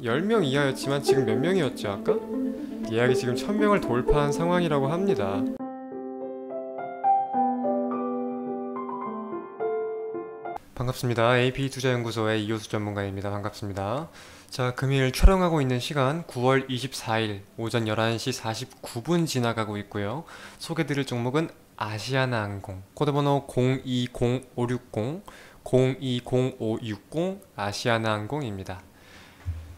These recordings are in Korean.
10명 이하였지만 지금 몇 명이었죠 아까? 예약이 지금 1000명을 돌파한 상황이라고 합니다. 반갑습니다. AP투자연구소의 이호수 전문가입니다. 반갑습니다. 자, 금일 촬영하고 있는 시간 9월 24일 오전 11시 49분 지나가고 있고요. 소개드릴 종목은 아시아나항공, 코드번호 020560, 020560 아시아나항공입니다.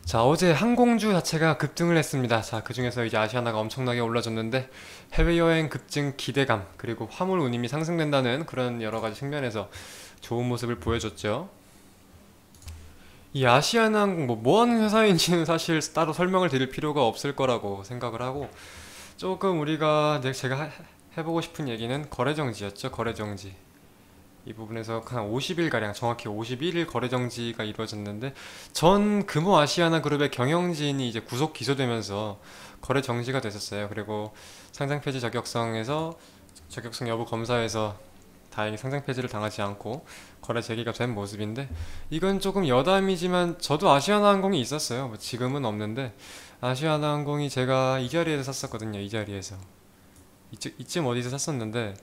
자, 어제 항공주 자체가 급등을 했습니다. 자, 그 중에서 이제 아시아나가 엄청나게 올라졌는데 해외여행 급증 기대감 그리고 화물 운임이 상승된다는 그런 여러가지 측면에서 좋은 모습을 보여줬죠. 이 아시아나항공 뭐 하는 회사인지는 사실 따로 설명을 드릴 필요가 없을 거라고 생각을 하고, 조금 우리가 제가 해보고 싶은 얘기는 거래정지였죠. 거래정지. 이 부분에서 한 50일가량, 정확히 51일 거래정지가 이루어졌는데, 전 금호 아시아나 그룹의 경영진이 이제 구속 기소되면서 거래정지가 됐었어요. 그리고 상장폐지 자격성 여부 검사에서 다행히 상장폐지를 당하지 않고 거래 재개가 된 모습인데, 이건 조금 여담이지만 저도 아시아나항공이 있었어요. 뭐 지금은 없는데 아시아나항공이 제가 이 자리에서 샀었거든요. 이 자리에서 이쯤 어디서 샀었는데,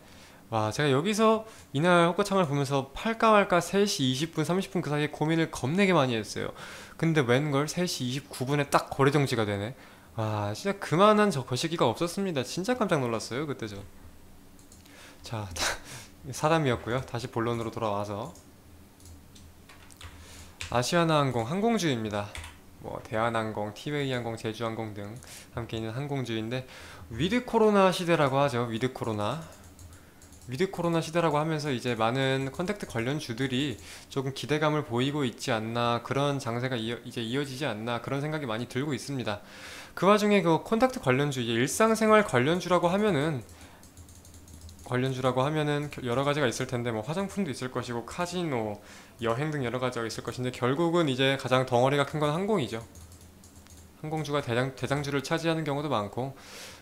와, 제가 여기서 이날 호가창을 보면서 팔까 말까 3시 20분 30분 그 사이에 고민을 겁내게 많이 했어요. 근데 웬걸 3시 29분에 딱 거래정지가 되네. 와, 진짜 그만한 저 거시기가 없었습니다. 진짜 깜짝 놀랐어요 그때 저. 자, 사담이었고요. 다시 본론으로 돌아와서 아시아나항공 항공주입니다. 뭐 대한항공, 티웨이항공, 제주항공 등 함께 있는 항공주인데, 위드 코로나 시대라고 하죠. 위드 코로나 시대라고 하면서 이제 많은 컨택트 관련주들이 조금 기대감을 보이고 있지 않나, 그런 장세가 이제 이어지지 않나, 그런 생각이 많이 들고 있습니다. 그 와중에 그 컨택트 관련주, 이제 일상생활 관련주라고 하면은 여러 가지가 있을 텐데, 뭐 화장품도 있을 것이고 카지노, 여행 등 여러 가지가 있을 것인데, 결국은 이제 가장 덩어리가 큰 건 항공이죠. 항공주가 대장주를 차지하는 경우도 많고,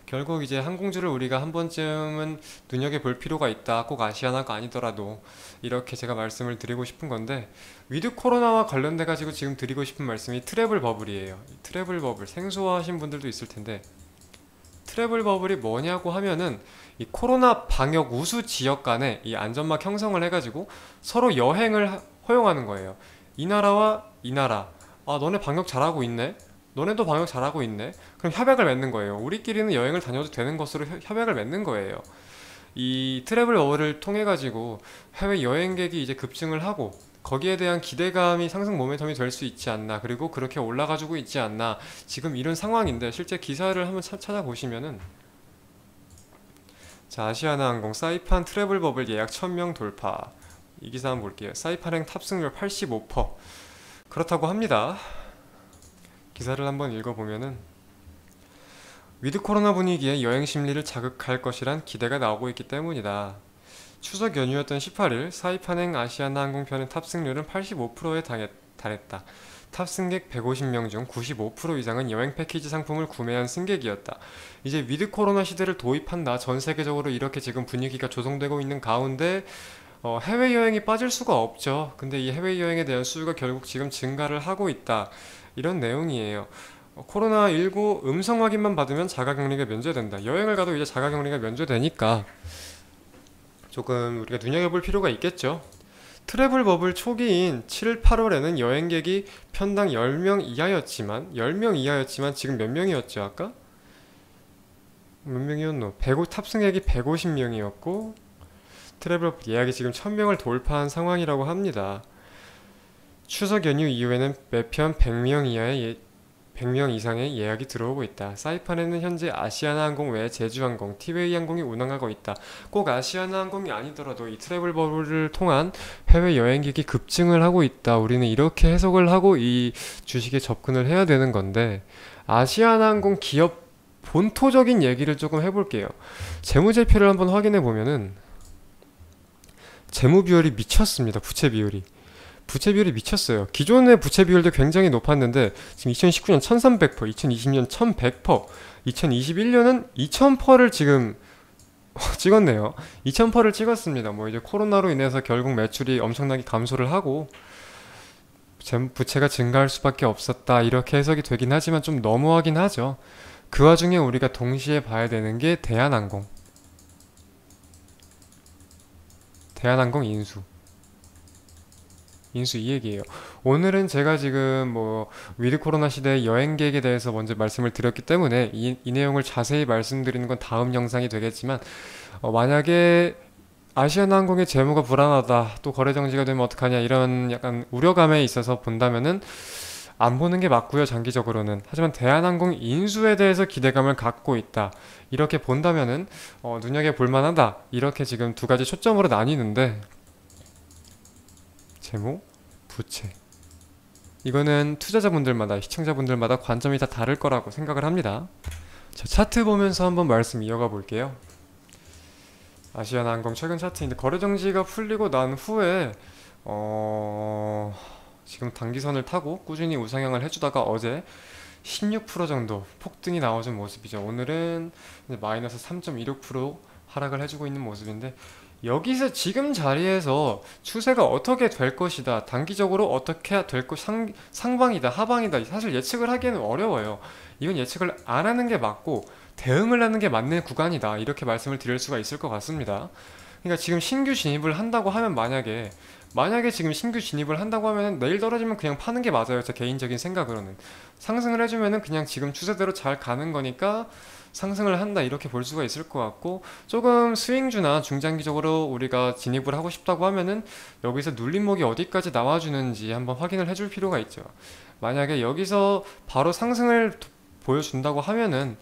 결국 이제 항공주를 우리가 한 번쯤은 눈여겨볼 필요가 있다. 꼭 아시아나가 아니더라도 이렇게 제가 말씀을 드리고 싶은 건데, 위드 코로나와 관련돼 가지고 지금 드리고 싶은 말씀이 트래블 버블이에요. 트래블 버블 생소하신 분들도 있을 텐데, 트래블 버블이 뭐냐고 하면은 이 코로나 방역 우수 지역 간에 이 안전막 형성을 해가지고 서로 여행을 허용하는 거예요. 이 나라와 이 나라, 아 너네 방역 잘하고 있네, 너네도 방역 잘하고 있네, 그럼 협약을 맺는 거예요. 우리끼리는 여행을 다녀도 되는 것으로 협약을 맺는 거예요. 이 트래블 버블을 통해 가지고 해외 여행객이 이제 급증을 하고, 거기에 대한 기대감이 상승 모멘텀이 될 수 있지 않나, 그리고 그렇게 올라가지고 있지 않나, 지금 이런 상황인데, 실제 기사를 한번 찾아보시면은, 자, 아시아나항공 사이판 트래블 버블 예약 1000명 돌파, 이 기사 한번 볼게요. 사이판행 탑승률 85%, 그렇다고 합니다. 기사를 한번 읽어보면은, 위드 코로나 분위기에 여행 심리를 자극할 것이란 기대가 나오고 있기 때문이다. 추석 연휴였던 18일 사이판행 아시아나항공편의 탑승률은 85%에 달했다. 탑승객 150명 중 95% 이상은 여행 패키지 상품을 구매한 승객이었다. 이제 위드 코로나 시대를 도입한다. 전 세계적으로 이렇게 지금 분위기가 조성되고 있는 가운데 해외여행이 빠질 수가 없죠. 근데 이 해외여행에 대한 수요가 결국 지금 증가를 하고 있다. 이런 내용이에요. 코로나19 음성 확인만 받으면 자가격리가 면제된다. 여행을 가도 이제 자가격리가 면제되니까 조금 우리가 눈여겨볼 필요가 있겠죠. 트래블 버블 초기인 7, 8월에는 여행객이 편당 10명 이하였지만 지금 몇 명이었죠 아까? 몇 명이었노? 탑승객이 150명이었고 트래블 버블 예약이 지금 1000명을 돌파한 상황이라고 합니다. 추석 연휴 이후에는 매편 100명 이상의 예약이 들어오고 있다. 사이판에는 현재 아시아나항공 외에 제주항공, 티웨이항공이 운항하고 있다. 꼭 아시아나항공이 아니더라도 이 트래블 버블을 통한 해외 여행객이 급증을 하고 있다. 우리는 이렇게 해석을 하고 이 주식에 접근을 해야 되는 건데, 아시아나항공 기업 본토적인 얘기를 조금 해볼게요. 재무제표를 한번 확인해 보면은 재무 비율이 미쳤습니다. 부채 비율이 미쳤어요. 기존의 부채 비율도 굉장히 높았는데 지금 2019년 1300%, 2020년 1100%, 2021년은 2000%를 지금 찍었네요. 2000%를 찍었습니다. 뭐 이제 코로나로 인해서 결국 매출이 엄청나게 감소를 하고 부채가 증가할 수밖에 없었다 이렇게 해석이 되긴 하지만 좀 너무하긴 하죠. 그 와중에 우리가 동시에 봐야 되는 게 대한항공 인수 이 얘기예요. 오늘은 제가 지금 뭐 위드 코로나 시대의 여행객에 대해서 먼저 말씀을 드렸기 때문에 이 내용을 자세히 말씀드리는 건 다음 영상이 되겠지만 만약에 아시아나항공의 재무가 불안하다 또 거래 정지가 되면 어떡하냐 이런 약간 우려감에 있어서 본다면은 안 보는 게 맞고요, 장기적으로는. 하지만 대한항공 인수에 대해서 기대감을 갖고 있다 이렇게 본다면은 눈여겨볼 만하다 이렇게 지금 두 가지 초점으로 나뉘는데, 재무, 부채, 이거는 투자자분들마다 시청자분들마다 관점이 다 다를 거라고 생각을 합니다. 자, 차트 보면서 한번 말씀 이어가 볼게요. 아시아나항공 최근 차트인데 거래 정지가 풀리고 난 후에 지금 단기선을 타고 꾸준히 우상향을 해주다가 어제 16% 정도 폭등이 나와준 모습이죠. 오늘은 이제 마이너스 3.26% 하락을 해주고 있는 모습인데, 여기서 지금 자리에서 추세가 어떻게 될 것이다, 단기적으로 어떻게 될 것, 상방이다 하방이다, 사실 예측을 하기에는 어려워요. 이건 예측을 안 하는 게 맞고 대응을 하는 게 맞는 구간이다 이렇게 말씀을 드릴 수가 있을 것 같습니다. 그러니까 지금 신규 진입을 한다고 하면, 만약에 지금 신규 진입을 한다고 하면 내일 떨어지면 그냥 파는 게 맞아요. 제 개인적인 생각으로는. 상승을 해주면은 그냥 지금 추세대로 잘 가는 거니까 상승을 한다 이렇게 볼 수가 있을 것 같고, 조금 스윙주나 중장기적으로 우리가 진입을 하고 싶다고 하면은 여기서 눌림목이 어디까지 나와주는지 한번 확인을 해줄 필요가 있죠. 만약에 여기서 바로 상승을 보여준다고 하면은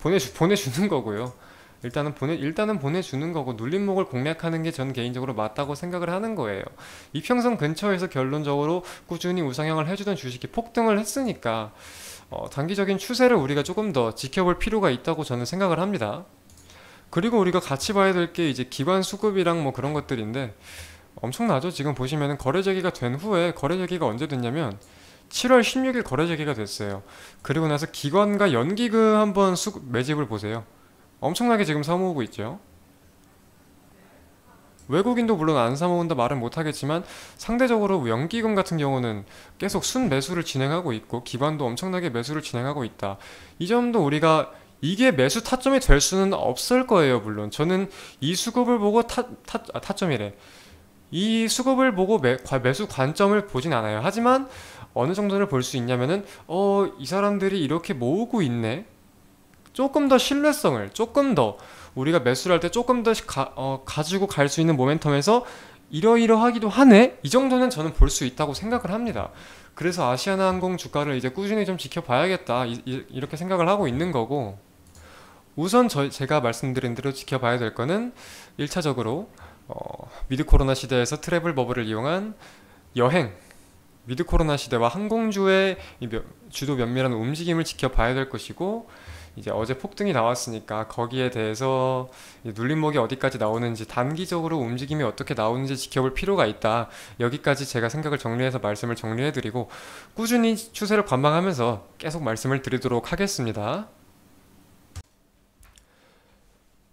보내주는 거고요. 일단은 보내주는 거고, 눌림목을 공략하는 게 전 개인적으로 맞다고 생각을 하는 거예요. 이평선 근처에서 결론적으로 꾸준히 우상향을 해주던 주식이 폭등을 했으니까 단기적인 추세를 우리가 조금 더 지켜볼 필요가 있다고 저는 생각을 합니다. 그리고 우리가 같이 봐야 될 게 이제 기관 수급이랑 뭐 그런 것들인데, 엄청나죠. 지금 보시면은 거래 재개가 된 후에, 거래 재개가 언제 됐냐면 7월 16일 거래 재개가 됐어요. 그리고 나서 기관과 연기금 한번 매집을 보세요. 엄청나게 지금 사모으고 있죠. 외국인도 물론 안 사모은다 말은 못하겠지만 상대적으로 연기금 같은 경우는 계속 순매수를 진행하고 있고 기관도 엄청나게 매수를 진행하고 있다. 이 점도 우리가, 이게 매수 타점이 될 수는 없을 거예요. 물론 저는 이 수급을 보고 타점이래. 이 수급을 보고 매수 관점을 보진 않아요. 하지만 어느 정도를 볼 수 있냐면은 이 사람들이 이렇게 모으고 있네. 조금 더 신뢰성을, 조금 더 우리가 매수를 할 때 조금 더 가지고 갈 수 있는 모멘텀에서 이러이러하기도 하네? 이 정도는 저는 볼 수 있다고 생각을 합니다. 그래서 아시아나항공 주가를 이제 꾸준히 좀 지켜봐야겠다 이렇게 생각을 하고 있는 거고, 우선 제가 말씀드린 대로 지켜봐야 될 거는 1차적으로 위드 코로나 시대에서 트래블 버블을 이용한 여행, 위드 코로나 시대와 항공주의 주도 면밀한 움직임을 지켜봐야 될 것이고, 이제 어제 폭등이 나왔으니까 거기에 대해서 눌림목이 어디까지 나오는지, 단기적으로 움직임이 어떻게 나오는지 지켜볼 필요가 있다. 여기까지 제가 생각을 정리해서 말씀을 정리해드리고 꾸준히 추세를 관망하면서 계속 말씀을 드리도록 하겠습니다.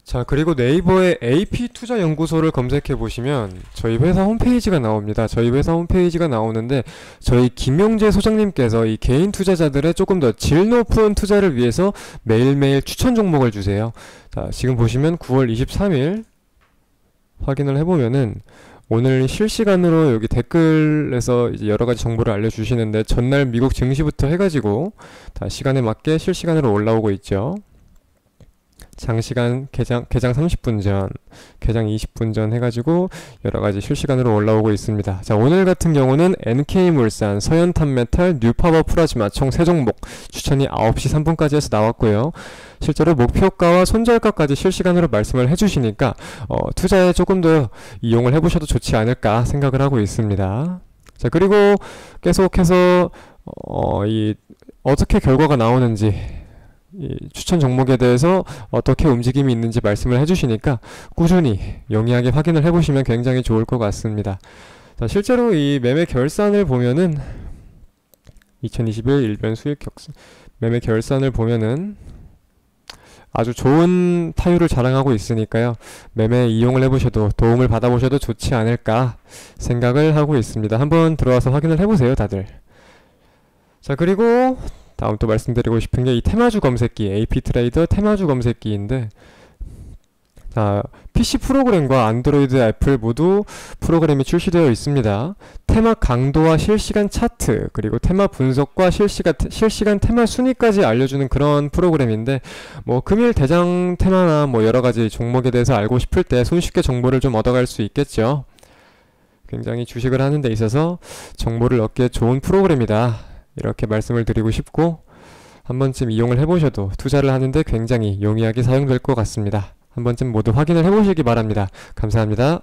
자, 그리고 네이버에 AP투자연구소를 검색해 보시면 저희 회사 홈페이지가 나옵니다. 저희 회사 홈페이지가 나오는데, 저희 김용재 소장님께서 이 개인 투자자들의 조금 더 질 높은 투자를 위해서 매일매일 추천 종목을 주세요. 자, 지금 보시면 9월 23일 확인을 해보면은 오늘 실시간으로 여기 댓글에서 이제 여러 가지 정보를 알려주시는데, 전날 미국 증시부터 해가지고 다 시간에 맞게 실시간으로 올라오고 있죠. 장시간 개장 30분 전, 개장 20분 전 해가지고 여러가지 실시간으로 올라오고 있습니다. 자, 오늘 같은 경우는 NK물산, 서현탄메탈, 뉴파워 플라즈마 총 3종목 추천이 9시 3분까지 해서 나왔고요. 실제로 목표가와 손절가까지 실시간으로 말씀을 해주시니까 투자에 조금 더 이용을 해보셔도 좋지 않을까 생각을 하고 있습니다. 자, 그리고 계속해서 어떻게 결과가 나오는지, 이 추천 종목에 대해서 어떻게 움직임이 있는지 말씀을 해주시니까 꾸준히 영리하게 확인을 해보시면 굉장히 좋을 것 같습니다. 자, 실제로 이 매매 결산을 보면은 2021 일변 수익 매매 결산을 보면은 아주 좋은 타율을 자랑하고 있으니까요. 매매 이용을 해보셔도 도움을 받아보셔도 좋지 않을까 생각을 하고 있습니다. 한번 들어와서 확인을 해보세요, 다들. 자, 그리고 다음 또 말씀드리고 싶은 게 이 테마주 검색기, AP트레이더 테마주 검색기인데, 자, PC 프로그램과 안드로이드 애플 모두 프로그램이 출시되어 있습니다. 테마 강도와 실시간 차트, 그리고 테마 분석과 실시간 테마 순위까지 알려주는 그런 프로그램인데, 뭐 금일 대장 테마나 뭐 여러가지 종목에 대해서 알고 싶을 때 손쉽게 정보를 좀 얻어갈 수 있겠죠. 굉장히 주식을 하는 데 있어서 정보를 얻기에 좋은 프로그램이다, 이렇게 말씀을 드리고 싶고, 한 번쯤 이용을 해보셔도 투자를 하는데 굉장히 용이하게 사용될 것 같습니다. 한 번쯤 모두 확인을 해보시기 바랍니다. 감사합니다.